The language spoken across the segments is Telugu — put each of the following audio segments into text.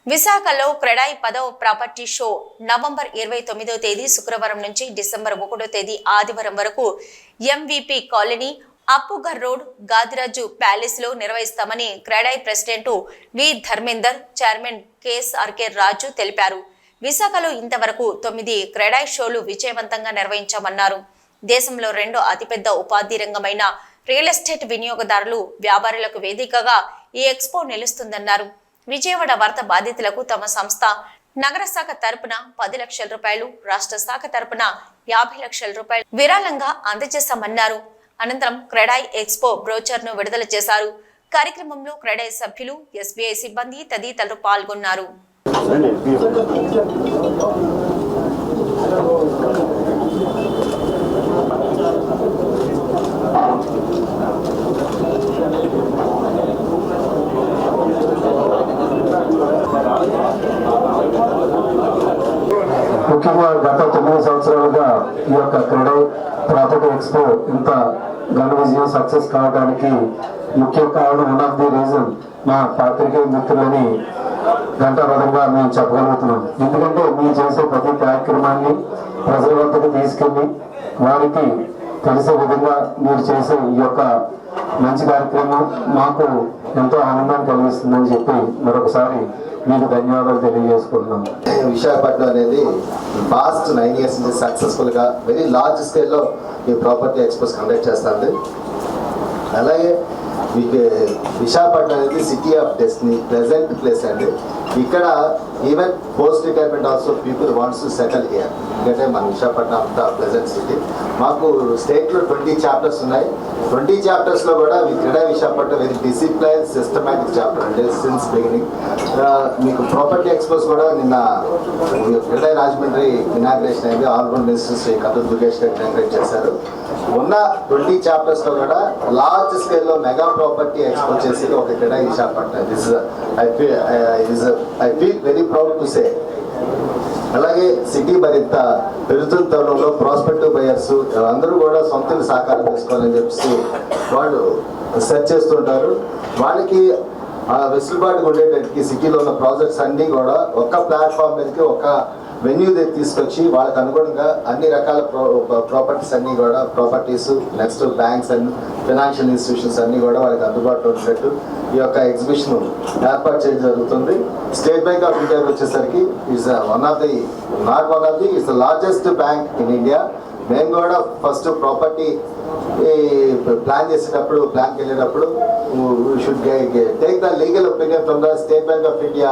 విశాఖలో క్రెడాయి 10వ ప్రాపర్టీ షో నవంబర్ 29వ తేదీ శుక్రవారం నుంచి డిసెంబర్ 1వ తేదీ ఆదివారం వరకు MVP colony, Appughar road, Gadiraju palace లో నిర్వహిస్తామని CREDAI president V Dharmender, chairman KSRK Raju తెలిపారు. విశాఖలో ఇంతవరకు 9 క్రెడాయి షోలు విజయవంతంగా నిర్వహించామన్నారు. దేశంలో రెండో అతిపెద్ద ఉపాధి రంగమైన రియల్ ఎస్టేట్ వినియోగదారులు, వ్యాపారులకు వేదికగా ఈ ఎక్స్పో నిలుస్తుందన్నారు. విజయవాడ వరద బాధితులకు తమ సంస్థ నగర శాఖ తరపున 10 లక్షల రూపాయలు, రాష్ట్ర శాఖ తరపున 50 లక్షల రూపాయలు విరాళంగా అందజేశామన్నారు. అనంతరం క్రెడాయి ఎక్స్పో బ్రోచర్ ను విడుదల చేశారు. కార్యక్రమంలో క్రెడాయి సభ్యులు, ఎస్బీఐ సిబ్బంది తదితరులు పాల్గొన్నారు. ముఖ్యంగా గత 9 సంవత్సరాలుగా ఈ యొక్క క్రెడాయి ప్రాపర్టీ ఎక్స్పో ఇంత ఘన విజయం సక్సెస్ కావడానికి ముఖ్య కారణం వన్ ఆఫ్ ది రీజన్ మా పాత్రికేయ మిత్రులని గంటాపదంగా మేము చెప్పగలుగుతున్నాం. ఎందుకంటే మీరు చేసే ప్రతి కార్యక్రమాన్ని ప్రజల వద్దకు తీసుకెళ్ళి వారికి తెలిసే విధంగా మీరు చేసే ఈ యొక్క మంచి కార్యక్రమం మాకు ఎంతో ఆనందాన్ని కలిగిస్తుందని చెప్పి మరొకసారి మీకు ధన్యవాదాలు తెలియజేసుకుంటున్నాం. విశాఖపట్నం అనేది పాస్ట్ 9 years నుంచి సక్సెస్ఫుల్ గా వెరీ లార్జ్ స్కేల్లో ఈ ప్రాపర్టీ ఎక్స్పోస్ కండక్ట్ చేస్తుంది. అలాగే మీకు విశాఖపట్నం అనేది city of destiny, pleasant place అండి. ఇక్కడ even post retirement also people wants to settle here. ఎందుకంటే మన విశాఖపట్నం అంతా ప్లెజెంట్ సిటీ. మాకు స్టేట్లో 20 చాప్టర్స్ ఉన్నాయి. 20 చాప్టర్స్లో కూడా CREDAI Visakhapatnam very discipline systematic chapter అంటే సిన్స్ బిగినింగ్. మీకు ప్రాపర్టీ ఎక్స్పోస్ కూడా నిన్న క్రెడాయి రాజమండ్రి ఇనాగ్రేషన్ అయింది. ఆల్రౌండ్ మినిస్టర్ శ్రీ కథ దుర్గేష్ గారు ఇనాగ్రేట్ చేశారు. ఉన్న 20 చాప్టర్స్లో కూడా లార్జ్ స్కేల్లో మెగా ప్రాపర్టీ ఎక్స్పో చేసేది ఒక CREDAI Visakhapatnam. I feel very proud to say. అలాగే సిటీ మరింత పెరుగుతున్న తరుణంలో ప్రాస్పెక్టివ్ బయర్స్ అందరూ కూడా సొంత సాకారం చేసుకోవాలని చెప్పి వాళ్ళు సెర్చ్ చేస్తుంటారు. వాళ్ళకి వెసులుబాటు ఉండేటట్టుకి సిటీలో ఉన్న ప్రాజెక్ట్స్ అన్నీ కూడా ఒక ప్లాట్ఫామ్ మీదకి ఒక వెన్యూ తీసుకొచ్చి వాళ్ళకి అనుగుణంగా అన్ని రకాల ప్రాపర్టీస్ అన్నీ కూడా properties next banks and financial institutions అన్నీ కూడా వాళ్ళకి అందుబాటులో ఉండేటట్టు ఈ యొక్క ఎగ్జిబిషన్ ఏర్పాటు చేయడం జరుగుతుంది. స్టేట్ బ్యాంక్ ఆఫ్ ఇండియా వచ్చేసరికి is the largest bank in India. మేము కూడా ఫస్ట్ ప్రాపర్టీ ప్లాన్ చేసేటప్పుడు ప్లాన్కి వెళ్ళేటప్పుడు should take the legal opinion from the State Bank of India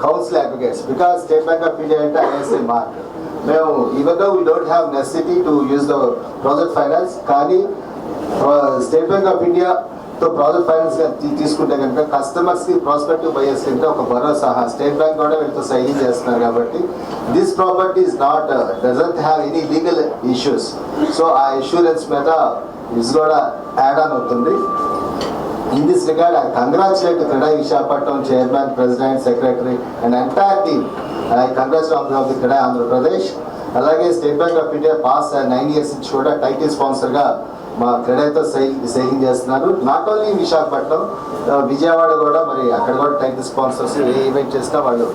council advocates because State Bank of India అంటే ఐఎస్ఐ మార్క్. మేము even though we don't have necessity to use the project finance, కానీ స్టేట్ బ్యాంక్ ఆఫ్ ఇండియాతో ప్రాజెక్ట్ ఫైనాన్స్ తీసుకుంటే కనుక కస్టమర్స్కి ప్రాస్పెక్టివ్ బయర్స్ కింద ఒక భరోసా స్టేట్ బ్యాంక్ కూడా వీళ్ళతో సైన్ చేస్తున్నారు. కాబట్టి this property is not doesn't have any legal issues. So ఆ ఇన్సూరెన్స్ మీద ఇది కూడా యాడ్ ఆన్ అవుతుంది. In this regard, I congratulate the Kredai Visakhapatnam Chairman, President, Secretary and entire team. I congratulate on behalf of the Kredai Andhra Pradesh. అలాగే state Bank of India pass 9 years నుంచి కూడా టైటిల్ స్పాన్సర్గా మా క్రెడాయితో సైనింగ్ చేస్తున్నారు. నాట్ ఓన్లీ విశాఖపట్నం, విజయవాడ కూడా మరి అక్కడ కూడా టైటిల్ స్పాన్సర్స్ ఏ ఈవెంట్ చేసినా వాళ్ళు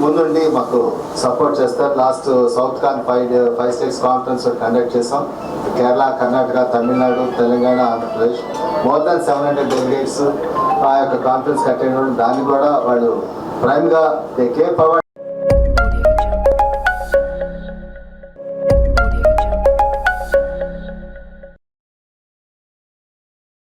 ముందుండి మాకు సపోర్ట్ చేస్తారు. లాస్ట్ సౌత్ కాన్ 5 states కాన్ఫరెన్స్ కండక్ట్ చేసాం. Kerala, Karnataka, Tamil Nadu, Telangana, Andhra Pradesh more than 700 delegates ఆ యొక్క కాన్ఫరెన్స్ అటెండ్ అవ్వడం. దాన్ని కూడా వాళ్ళు ప్రైమ్గా దే కేర్ ఫార్వర్డ్.